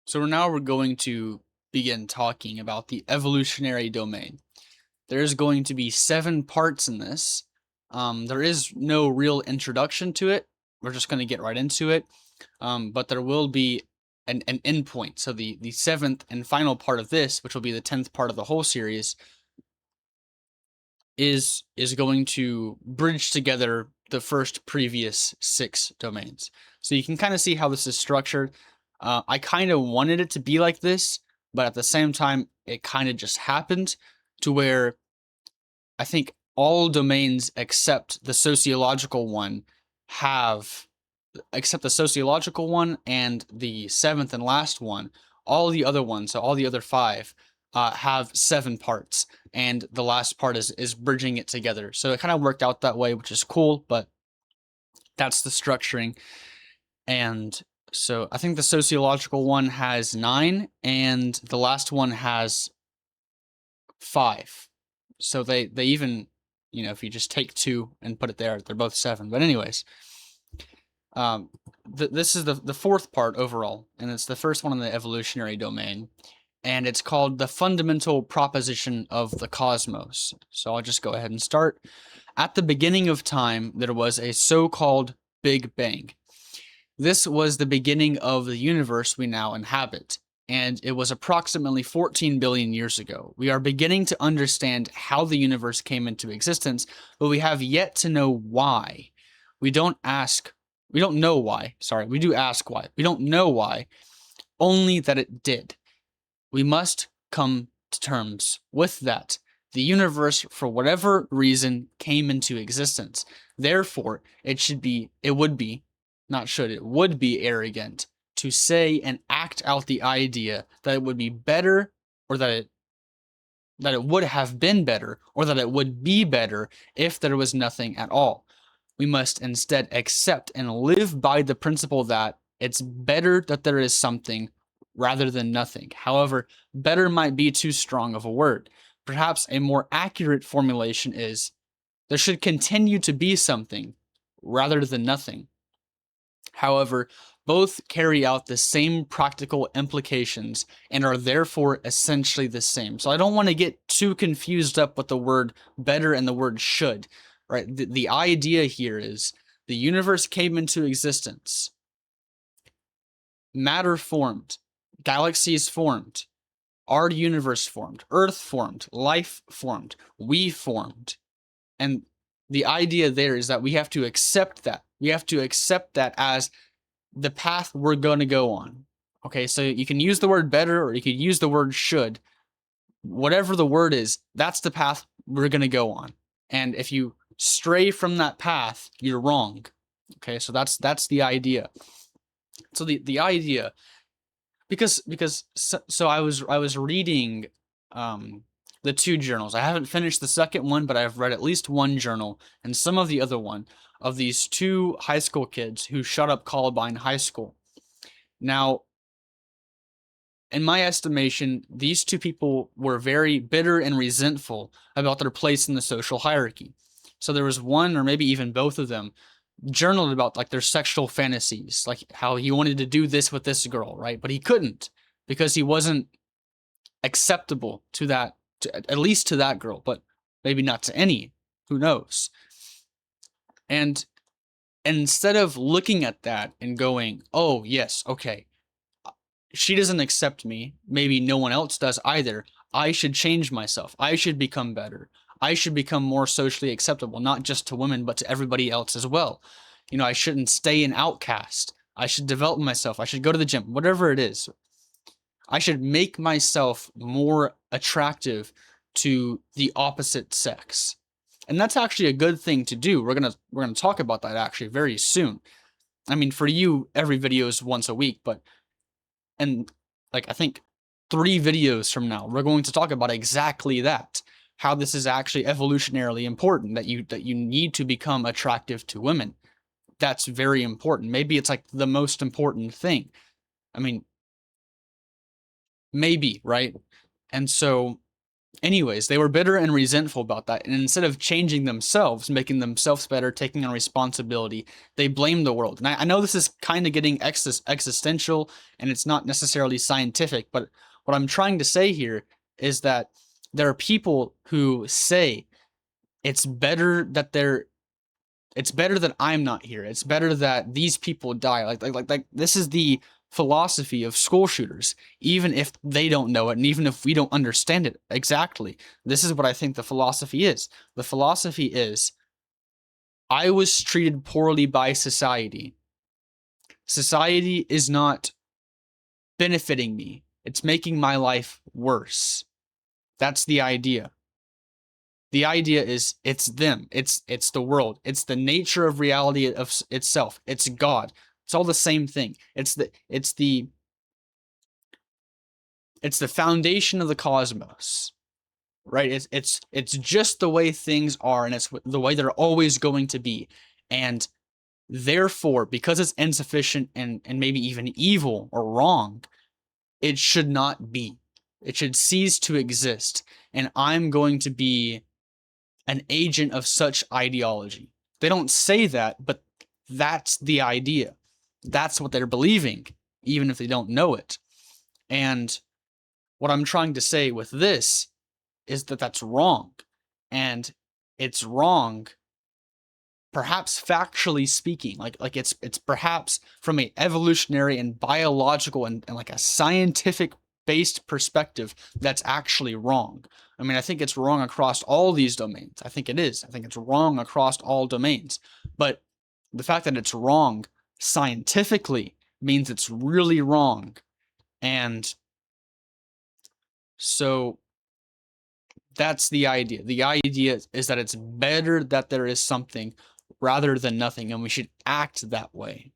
So now we're going to begin talking about the evolutionary domain. There's going to be 7 parts in this. There is no real introduction to it. We're just going to get right into it. But there will be an endpoint. So the seventh and final part of this, which will be the 10th part of the whole series, is going to bridge together the first previous 6 domains. So you can kind of see how this is structured. I kind of wanted it to be like this, but at the same time, it kind of just happened to where I think all domains except the sociological one have, except the sociological one and the seventh and last one, all the other ones, so all the other 5, have 7 parts, and the last part is bridging it together. So it kind of worked out that way, which is cool, but that's the structuring. And so I think the sociological one has 9, and the last one has 5. So they even, if you just take 2 and put it there, they're both 7. But anyways, this is the fourth part overall, and it's the first one in the evolutionary domain, and it's called the fundamental proposition of the cosmos. So I'll just go ahead and start. At the beginning of time, there was a so-called Big Bang. This was the beginning of the universe we now inhabit, and it was approximately 14 billion years ago. We are beginning to understand how the universe came into existence, but we have yet to know why. We don't know why. Sorry, we do ask why. We don't know why, only that it did. We must come to terms with that. The universe, for whatever reason, came into existence. Therefore, it would be arrogant to say and act out the idea that it would be better, or that it would have been better, or that it would be better if there was nothing at all. We must instead accept and live by the principle that it's better that there is something rather than nothing. However, better might be too strong of a word. Perhaps a more accurate formulation is there should continue to be something rather than nothing. However, both carry out the same practical implications and are therefore essentially the same. So I don't want to get too confused up with the word better and the word should, right? The idea here is the universe came into existence, matter formed, galaxies formed, our universe formed, Earth formed, life formed, we formed. And the idea there is that we have to accept that. We have to accept that as the path we're going to go on. Okay, so you can use the word better or you could use the word should. Whatever the word is, that's the path we're going to go on. And if you stray from that path, you're wrong. Okay, so that's the idea. So the idea, because so I was reading the 2 journals. I haven't finished the second one, but I've read at least one journal and some of the other one of these 2 high school kids who shut up Columbine High School. Now, in my estimation, these 2 people were very bitter and resentful about their place in the social hierarchy. So there was one, or maybe even both of them, journaled about like their sexual fantasies, like how he wanted to do this with this girl, right? But he couldn't because he wasn't acceptable to that, at least to that girl, but maybe not to any. Who knows? And instead of looking at that and going, oh, yes, okay, she doesn't accept me, maybe no one else does either, I should change myself. I should become better. I should become more socially acceptable, not just to women, but to everybody else as well. I shouldn't stay an outcast. I should develop myself. I should go to the gym, whatever it is. I should make myself more attractive to the opposite sex. And that's actually a good thing to do. We're gonna talk about that actually very soon. I mean, for you, every video is once a week, but and like I think 3 videos from now, we're going to talk about exactly that. How this is actually evolutionarily important, that you need to become attractive to women. That's very important. Maybe it's like the most important thing. I mean, maybe, right? And so Anyways, they were bitter and resentful about that. And instead of changing themselves, making themselves better, taking on responsibility, they blamed the world. And I know this is kind of getting existential and it's not necessarily scientific, but what I'm trying to say here is that there are people who say it's better that it's better that I'm not here. It's better that these people die. Like this is the philosophy of school shooters, even if they don't know it and even if we don't understand it exactly. This is what I think the philosophy is. The philosophy is I was treated poorly by society. Society is not benefiting me. It's making my life worse. That's the idea. The idea is it's them, it's the world, it's the nature of reality of itself, it's God. It's all the same thing. It's the foundation of the cosmos, right? It's just the way things are, and it's the way they're always going to be. And therefore, because it's insufficient and maybe even evil or wrong, it should not be. It should cease to exist. And I'm going to be an agent of such ideology. They don't say that, but that's the idea. That's what they're believing, even if they don't know it. And what I'm trying to say with this is that that's wrong. And it's wrong, perhaps factually speaking, like it's perhaps from a evolutionary and biological and like a scientific based perspective that's actually wrong. I mean, I think it's wrong across all these domains. I think it is. I think it's wrong across all domains. But the fact that it's wrong scientifically means it's really wrong. And so that's the idea. The idea is that it's better that there is something rather than nothing, and we should act that way.